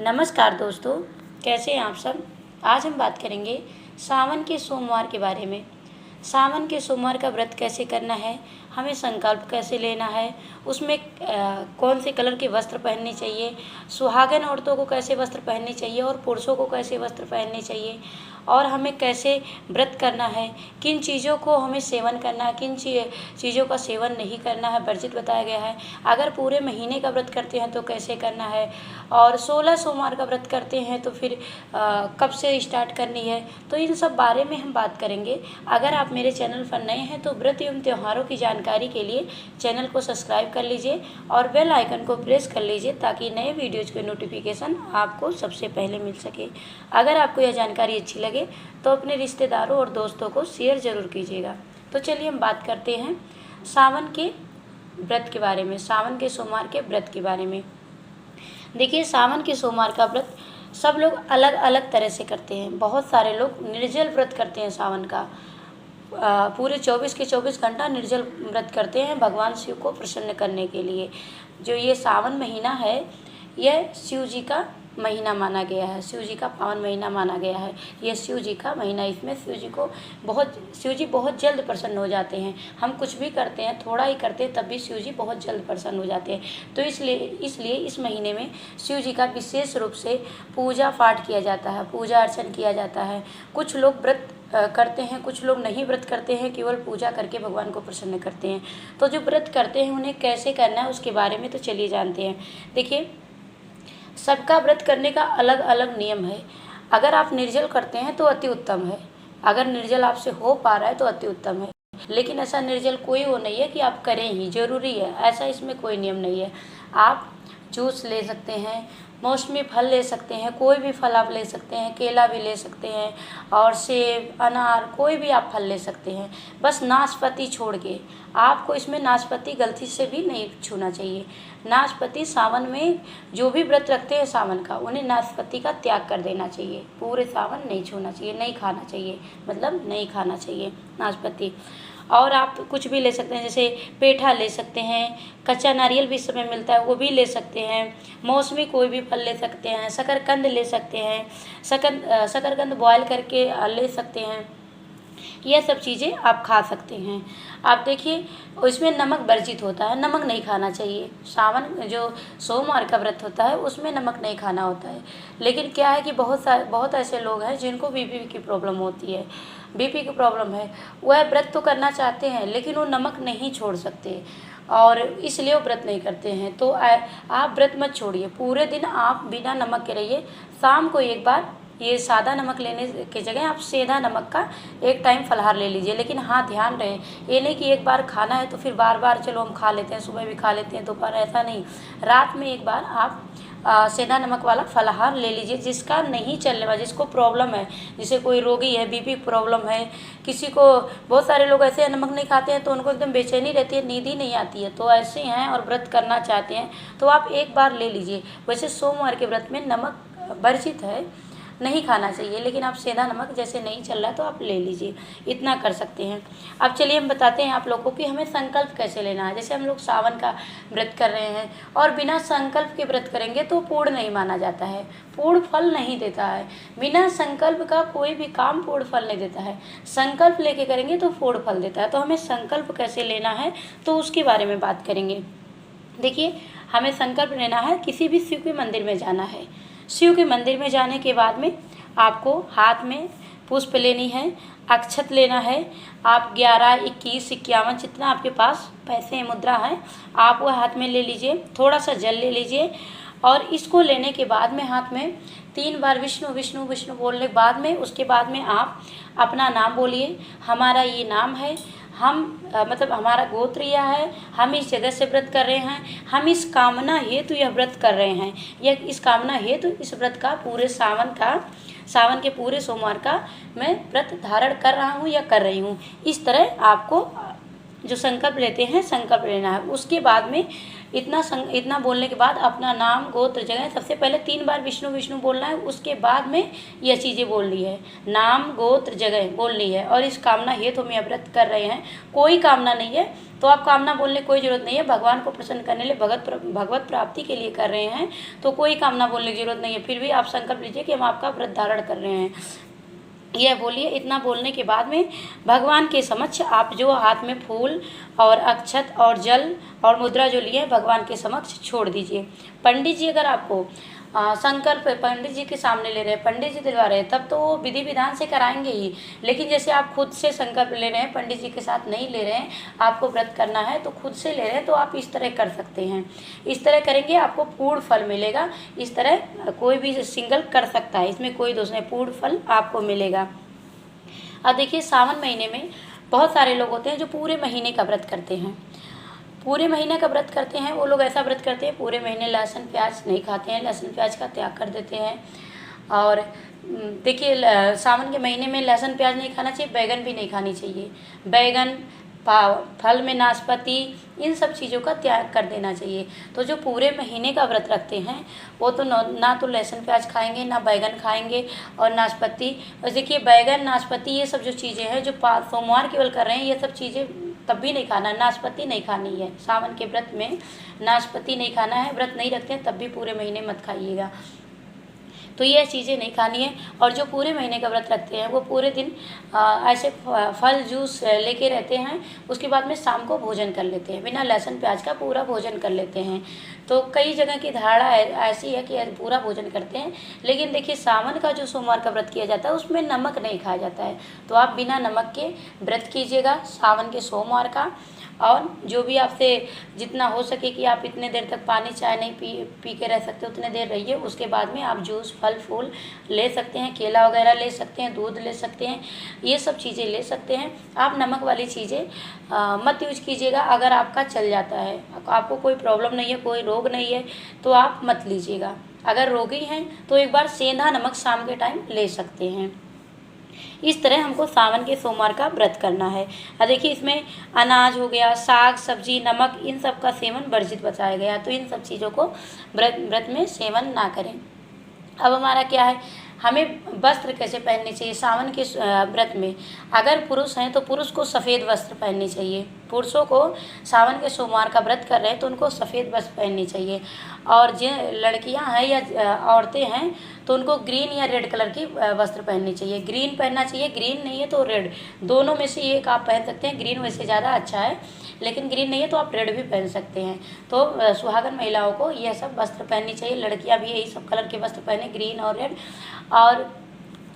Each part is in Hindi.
नमस्कार दोस्तों, कैसे हैं आप सब। आज हम बात करेंगे सावन के सोमवार के बारे में। सावन के सोमवार का व्रत कैसे करना है, हमें संकल्प कैसे लेना है, उसमें कौन से कलर के वस्त्र पहनने चाहिए, सुहागन औरतों को कैसे वस्त्र पहनने चाहिए और पुरुषों को कैसे वस्त्र पहनने चाहिए, और हमें कैसे व्रत करना है, किन चीज़ों को हमें सेवन करना है, किन चीज़ों का सेवन नहीं करना है, वर्जित बताया गया है। अगर पूरे महीने का व्रत करते हैं तो कैसे करना है, और 16 सोमवार का व्रत करते हैं तो फिर कब से स्टार्ट करनी है, तो इन सब बारे में हम बात करेंगे। अगर आप मेरे चैनल पर नए हैं तो व्रत एवं त्योहारों की जानकारी के लिए चैनल को सब्सक्राइब कर लीजिए और बेल आइकन को प्रेस कर लीजिए ताकि नए वीडियोज़ के नोटिफिकेशन आपको सबसे पहले मिल सके। अगर आपको यह जानकारी अच्छी लगे तो अपने रिश्तेदारों और दोस्तों को शेयर ज़रूर कीजिएगा। तो चलिए हम बात करते हैं सावन के व्रत के बारे में, सावन के सोमवार के व्रत के बारे में। देखिए, सावन के सोमवार का व्रत सब लोग अलग अलग तरह से करते हैं। बहुत सारे लोग निर्जल व्रत करते हैं सावन का, पूरे 24 के 24 घंटा निर्जल व्रत करते हैं भगवान शिव को प्रसन्न करने के लिए। जो ये सावन महीना है यह शिव जी का महीना माना गया है, शिव जी का पावन महीना माना गया है। यह शिव जी का महीना, इसमें शिव जी बहुत जल्द प्रसन्न हो जाते हैं। हम कुछ भी करते हैं, थोड़ा ही करते हैं, तब भी शिव जी बहुत जल्द प्रसन्न हो जाते हैं। तो इसलिए इस महीने में शिव जी का विशेष रूप से पूजा पाठ किया जाता है, पूजा अर्चन किया जाता है। कुछ लोग व्रत करते हैं, कुछ लोग नहीं व्रत करते हैं, केवल पूजा करके भगवान को प्रसन्न करते हैं। तो जो व्रत करते हैं उन्हें कैसे करना है उसके बारे में तो चलिए जानते हैं। देखिए, सबका व्रत करने का अलग अलग नियम है। अगर आप निर्जल करते हैं तो अति उत्तम है, अगर निर्जल आपसे हो पा रहा है तो अति उत्तम है। लेकिन ऐसा निर्जल कोई वो नहीं है कि आप करें ही ज़रूरी है, ऐसा इसमें कोई नियम नहीं है। आप जूस ले सकते हैं, मौसमी फल ले सकते हैं, कोई भी फल आप ले सकते हैं, केला भी ले सकते हैं, और सेब, अनार, कोई भी आप फल ले सकते हैं। बस नाशपाती छोड़ के, आपको इसमें नाशपाती गलती से भी नहीं छूना चाहिए। नाशपाती सावन में जो भी व्रत रखते हैं सावन का, उन्हें नाशपाती का त्याग कर देना चाहिए। पूरे सावन नहीं छूना चाहिए, नहीं खाना चाहिए, मतलब नहीं खाना चाहिए नाशपाती। और आप कुछ भी ले सकते हैं, जैसे पेठा ले सकते हैं, कच्चा नारियल भी इस समय मिलता है वो भी ले सकते हैं, मौसमी कोई भी फल ले सकते हैं, शकरकंद ले सकते हैं, शकरकंद बॉयल करके ले सकते हैं। यह सब चीज़ें आप खा सकते हैं। आप देखिए, इसमें नमक वर्जित होता है, नमक नहीं खाना चाहिए। सावन जो सोमवार का व्रत होता है उसमें नमक नहीं खाना होता है। लेकिन क्या है कि बहुत ऐसे लोग हैं जिनको बीपी की प्रॉब्लम होती है, बीपी की प्रॉब्लम है, वह व्रत तो करना चाहते हैं लेकिन वो नमक नहीं छोड़ सकते और इसलिए वो व्रत नहीं करते हैं। तो आप व्रत मत छोड़िए, पूरे दिन आप बिना नमक के रहिए। शाम को एक बार ये सादा नमक लेने की जगह आप सीधा नमक का एक टाइम फलाहार ले लीजिए। लेकिन हाँ, ध्यान रहे, ये नहीं कि एक बार खाना है तो फिर बार बार चलो हम खा लेते हैं, सुबह भी खा लेते हैं, दोपहर, ऐसा नहीं। रात में एक बार आप सेंधा नमक वाला फलाहार ले लीजिए। जिसका नहीं चलने वाला, जिसको प्रॉब्लम है, जैसे कोई रोगी है, बीपी प्रॉब्लम है, किसी को, बहुत सारे लोग ऐसे हैं नमक नहीं खाते हैं तो उनको एकदम बेचैनी रहती है, नींद ही नहीं आती है, तो ऐसे हैं और व्रत करना चाहते हैं तो आप एक बार ले लीजिए। वैसे सोमवार के व्रत में नमक वर्जित है, नहीं खाना चाहिए, लेकिन आप सेंधा नमक जैसे नहीं चल रहा है तो आप ले लीजिए, इतना कर सकते हैं। अब चलिए हम बताते हैं आप लोगों को कि हमें संकल्प कैसे लेना है। जैसे हम लोग सावन का व्रत कर रहे हैं और बिना संकल्प के व्रत करेंगे तो पूर्ण नहीं माना जाता है, पूर्ण फल नहीं देता है। बिना संकल्प का कोई भी काम पूर्ण फल नहीं देता है, संकल्प लेके करेंगे तो पूर्ण फल देता है। तो हमें संकल्प कैसे लेना है तो उसके बारे में बात करेंगे। देखिए, हमें संकल्प लेना है, किसी भी शिव के मंदिर में जाना है। शिव के मंदिर में जाने के बाद में आपको हाथ में पुष्प लेनी है, अक्षत लेना है। आप 11, 21, 51 जितना आपके पास पैसे मुद्रा है आप वो हाथ में ले लीजिए। थोड़ा सा जल ले लीजिए और इसको लेने के बाद में हाथ में 3 बार विष्णु विष्णु विष्णु बोलने के बाद में, उसके बाद में आप अपना नाम बोलिए। हमारा ये नाम है, हम मतलब हमारा गोत्र यह है, हम इस जगह से व्रत कर रहे हैं, हम इस कामना हेतु यह व्रत कर रहे हैं, यह इस कामना हेतु इस व्रत का पूरे सावन के पूरे सोमवार का मैं व्रत धारण कर रहा हूँ या कर रही हूँ। इस तरह आपको जो संकल्प लेते हैं संकल्प लेना है। उसके बाद में इतना बोलने के बाद अपना नाम, गोत्र, जगह, सबसे पहले 3 बार विष्णु विष्णु बोलना है, उसके बाद में यह चीज़ें बोलनी है। नाम, गोत्र, जगह बोलनी है। और इस कामना हेतु हम यह व्रत कर रहे हैं। कोई कामना नहीं है तो आप कामना बोलने की कोई ज़रूरत नहीं है। भगवान को प्रसन्न करने के लिए, भगवत प्राप्ति के लिए कर रहे हैं, तो कोई कामना बोलने की ज़रूरत नहीं है। फिर भी आप संकल्प लीजिए कि हम आपका व्रत धारण कर रहे हैं, यह बोलिए। इतना बोलने के बाद में भगवान के समक्ष आप जो हाथ में फूल और अक्षत और जल और मुद्रा जो लिए भगवान के समक्ष छोड़ दीजिए। पंडित जी अगर आपको संकल्प पंडित जी के सामने ले रहे हैं, पंडित जी दिलवा रहे हैं, तब तो वो विधि विधान से कराएंगे ही। लेकिन जैसे आप खुद से संकल्प ले रहे हैं, पंडित जी के साथ नहीं ले रहे हैं, आपको व्रत करना है तो खुद से ले रहे हैं, तो आप इस तरह कर सकते हैं। इस तरह करेंगे आपको पूर्ण फल मिलेगा। इस तरह कोई भी सिंगल कर सकता है, इसमें कोई दोष नहीं, पूर्ण फल आपको मिलेगा। अब देखिए, सावन महीने में बहुत सारे लोग होते हैं जो पूरे महीने का व्रत करते हैं। पूरे महीने का व्रत करते हैं वो लोग, ऐसा व्रत करते हैं पूरे महीने लहसुन प्याज नहीं खाते हैं, लहसुन प्याज का त्याग कर देते हैं। और देखिए, सावन के महीने में लहसुन प्याज नहीं खाना चाहिए, बैगन भी नहीं खानी चाहिए। बैगन, फल में नाशपाती, इन सब चीज़ों का त्याग कर देना चाहिए। तो जो पूरे महीने का व्रत रखते हैं वो तो ना तो लहसुन प्याज खाएंगे, ना बैगन खाएंगे और नाशपाती। और देखिए, बैगन, नाशपाती ये सब जो चीज़ें हैं जो सोमवार केवल कर रहे हैं, ये सब चीज़ें तब भी नहीं खाना। नाशपाती नहीं खानी है सावन के व्रत में, नाशपाती नहीं खाना है। व्रत नहीं रखते हैं तब भी पूरे महीने मत खाइएगा, तो ये चीज़ें नहीं खानी है। और जो पूरे महीने का व्रत रखते हैं वो पूरे दिन ऐसे फल जूस लेके रहते हैं, उसके बाद में शाम को भोजन कर लेते हैं, बिना लहसुन प्याज का पूरा भोजन कर लेते हैं। तो कई जगह की धारणा ऐसी है कि पूरा भोजन करते हैं, लेकिन देखिए, सावन का जो सोमवार का व्रत किया जाता है उसमें नमक नहीं खाया जाता है। तो आप बिना नमक के व्रत कीजिएगा सावन के सोमवार का। और जो भी आपसे जितना हो सके कि आप इतने देर तक पानी चाय नहीं पी के रह सकते, उतने देर रहिए। उसके बाद में आप जूस, फल फूल ले सकते हैं, केला वगैरह ले सकते हैं, दूध ले सकते हैं, ये सब चीज़ें ले सकते हैं। आप नमक वाली चीज़ें मत यूज कीजिएगा। अगर आपका चल जाता है, आपको कोई प्रॉब्लम नहीं है, कोई रोग नहीं है, तो आप मत लीजिएगा। अगर रोगी हैं तो एक बार सेंधा नमक शाम के टाइम ले सकते हैं। इस तरह हमको सावन के सोमवार का व्रत करना है। और देखिए, इसमें अनाज हो गया, साग सब्जी, नमक, इन सब का सेवन वर्जित बताया गया, तो इन सब चीज़ों को व्रत में सेवन ना करें। अब हमारा क्या है, हमें वस्त्र कैसे पहनने चाहिए सावन के व्रत में। अगर पुरुष हैं तो पुरुष को सफ़ेद वस्त्र पहनने चाहिए। पुरुषों को सावन के सोमवार का व्रत कर रहे हैं तो उनको सफ़ेद वस्त्र पहननी चाहिए। और जो लड़कियां हैं या औरतें हैं तो उनको ग्रीन या रेड कलर की वस्त्र पहननी चाहिए। ग्रीन पहनना चाहिए, ग्रीन नहीं है तो रेड, दोनों में से एक आप पहन सकते हैं। ग्रीन वैसे ज़्यादा अच्छा है, लेकिन ग्रीन नहीं है तो आप रेड भी पहन सकते हैं। तो सुहागन महिलाओं को यह सब वस्त्र पहननी चाहिए। लड़कियां भी यही सब कलर के वस्त्र पहने, ग्रीन और रेड। और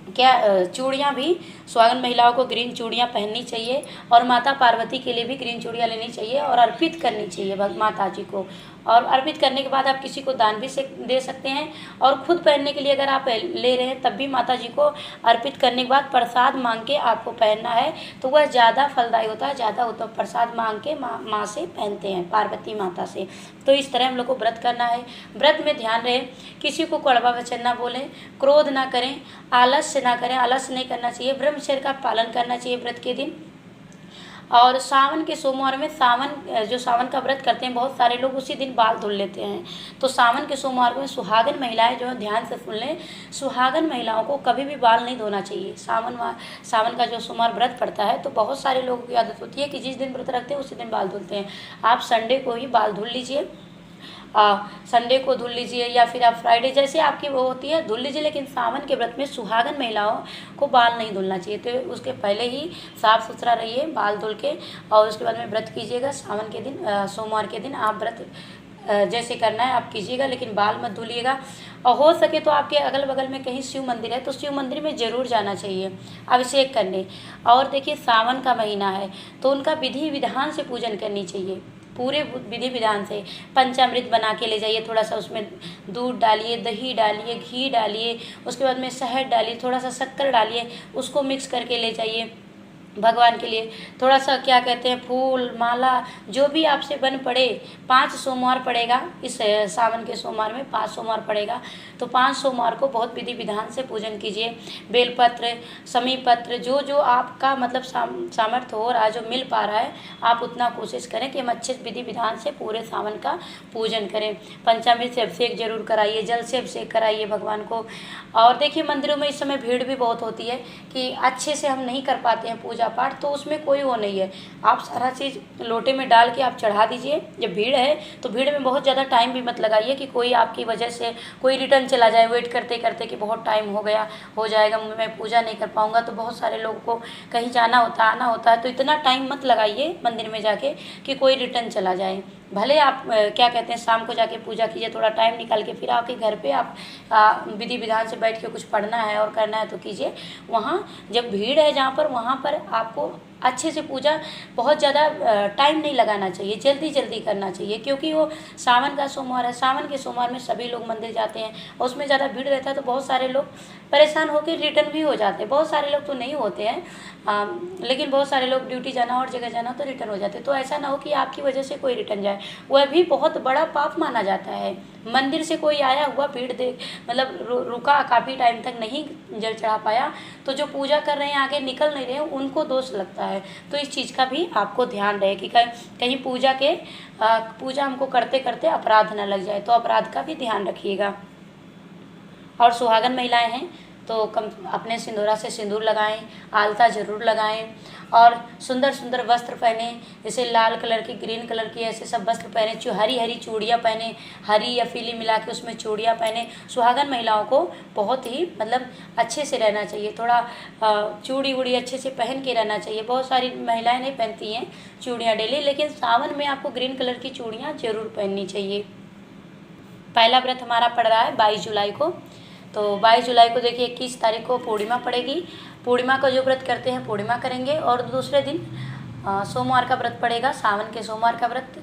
क्या चूड़ियाँ भी सुहागन महिलाओं को ग्रीन चूड़ियाँ पहननी चाहिए। और माता पार्वती के लिए भी ग्रीन चूड़ियाँ लेनी चाहिए और अर्पित करनी चाहिए माता जी को। और अर्पित करने के बाद आप किसी को दान भी दे सकते हैं। और खुद पहनने के लिए अगर आप ले रहे हैं तब भी माता जी को अर्पित करने के बाद प्रसाद मांग के आपको पहनना है, तो वह ज़्यादा फलदायी होता है, ज़्यादा होता है। प्रसाद मांग के माँ से पहनते हैं, पार्वती माता से। तो इस तरह हम लोग को व्रत करना है। व्रत में ध्यान रहे, किसी को कड़वा वचन ना बोलें, क्रोध ना करें, आलस्य ना करें, आलस्य नहीं करना चाहिए, ब्रह्मचर्य का पालन करना चाहिए व्रत के दिन। और सावन के सोमवार में जो सावन का व्रत करते हैं बहुत सारे लोग उसी दिन बाल धुल लेते हैं। तो सावन के सोमवार में सुहागन महिलाएं जो है, ध्यान से सुन लें, सुहागन महिलाओं को कभी भी बाल नहीं धोना चाहिए। सावन का जो सोमवार व्रत पड़ता है तो बहुत सारे लोगों की आदत होती है कि जिस दिन व्रत रखते हैं उसी दिन बाल धुलते हैं। आप संडे को ही बाल धुल लीजिए, संडे को धुल लीजिए, या फिर आप फ्राइडे जैसे आपकी वो होती है धुल लीजिए। लेकिन सावन के व्रत में सुहागन महिलाओं को बाल नहीं धुलना चाहिए, तो उसके पहले ही साफ़ सुथरा रहिए, बाल धुल के, और उसके बाद में व्रत कीजिएगा। सावन के दिन, सोमवार के दिन आप व्रत जैसे करना है आप कीजिएगा, लेकिन बाल मत धुलिएगा। और हो सके तो आपके अगल बगल में कहीं शिव मंदिर है तो शिव मंदिर में ज़रूर जाना चाहिए अभिषेक करने। और देखिए, सावन का महीना है तो उनका विधि विधान से पूजन करनी चाहिए, पूरे विधि विधान से। पंचामृत बना के ले जाइए, थोड़ा सा उसमें दूध डालिए, दही डालिए, घी डालिए, उसके बाद में शहद डालिए, थोड़ा सा शक्कर डालिए, उसको मिक्स करके ले जाइए। भगवान के लिए थोड़ा सा क्या कहते हैं फूल माला जो भी आपसे बन पड़े। 5 सोमवार पड़ेगा इस सावन के सोमवार में, 5 सोमवार पड़ेगा, तो 5 सोमवार को बहुत विधि विधान से पूजन कीजिए। बेलपत्र, समी पत्र, जो जो आपका मतलब सामर्थ्य हो रहा है, जो मिल पा रहा है, आप उतना कोशिश करें कि हम अच्छे विधि विधान से पूरे सावन का पूजन करें। पंचामृत से अभिषेक जरूर कराइए, जल से अभिषेक कराइए भगवान को। और देखिए मंदिरों में इस समय भीड़ भी बहुत होती है कि अच्छे से हम नहीं कर पाते हैं पूजा पाठ, तो उसमें कोई वो नहीं है। आप सारा चीज़ लोटे में डाल के आप चढ़ा दीजिए। जब भीड़ है तो भीड़ में बहुत ज़्यादा टाइम भी मत लगाइए कि कोई आपकी वजह से कोई रिटर्न चला जाए वेट करते करते कि बहुत टाइम हो गया, हो जाएगा, मैं पूजा नहीं कर पाऊँगा। तो बहुत सारे लोगों को कहीं जाना होता है, आना होता है, तो इतना टाइम मत लगाइए मंदिर में जाके कि कोई रिटर्न चला जाए। भले आप क्या कहते हैं शाम को जाके पूजा कीजिए, थोड़ा टाइम निकाल के, फिर आके घर पे आप विधि विधान से बैठ के कुछ पढ़ना है और करना है तो कीजिए। वहाँ जब भीड़ है जहाँ पर, वहाँ पर आपको अच्छे से पूजा बहुत ज़्यादा टाइम नहीं लगाना चाहिए, जल्दी जल्दी करना चाहिए, क्योंकि वो सावन का सोमवार है। सावन के सोमवार में सभी लोग मंदिर जाते हैं और उसमें ज़्यादा भीड़ रहता है, तो बहुत सारे लोग परेशान होकर रिटर्न भी हो जाते हैं। बहुत सारे लोग तो नहीं होते हैं, लेकिन बहुत सारे लोग ड्यूटी जाना और जगह जाना तो रिटर्न हो जाते हैं। तो ऐसा ना हो कि आपकी वजह से कोई रिटर्न जाए, वह भी बहुत बड़ा पाप माना जाता है। मंदिर से कोई आया हुआ भीड़ देख मतलब रुका काफ़ी टाइम तक नहीं जल चढ़ा पाया, तो जो पूजा कर रहे हैं आगे निकल नहीं रहे हैं, उनको दोष लगता है। तो इस चीज़ का भी आपको ध्यान रहे कि कहीं पूजा हमको करते करते अपराध न लग जाए, तो अपराध का भी ध्यान रखिएगा। और सुहागन महिलाएं हैं तो अपने सिंदूरा से सिंदूर लगाएं, आलता ज़रूर लगाएं और सुंदर सुंदर वस्त्र पहने, जैसे लाल कलर की, ग्रीन कलर की, ऐसे सब वस्त्र पहने। हरी हरी चूड़ियाँ पहने, हरी या पीली मिला के उसमें चूड़ियाँ पहने। सुहागन महिलाओं को बहुत ही मतलब अच्छे से रहना चाहिए, थोड़ा चूड़ी वूड़ी अच्छे से पहन के रहना चाहिए। बहुत सारी महिलाएं नहीं पहनती हैं चूड़ियाँ डेली, लेकिन सावन में आपको ग्रीन कलर की चूड़ियाँ जरूर पहननी चाहिए। पहला व्रत हमारा पड़ रहा है 22 जुलाई को, तो 22 जुलाई को देखिए 21 तारीख को पूर्णिमा पड़ेगी। पूर्णिमा का जो व्रत करते हैं पूर्णिमा करेंगे, और दूसरे दिन सोमवार का व्रत पड़ेगा, सावन के सोमवार का व्रत।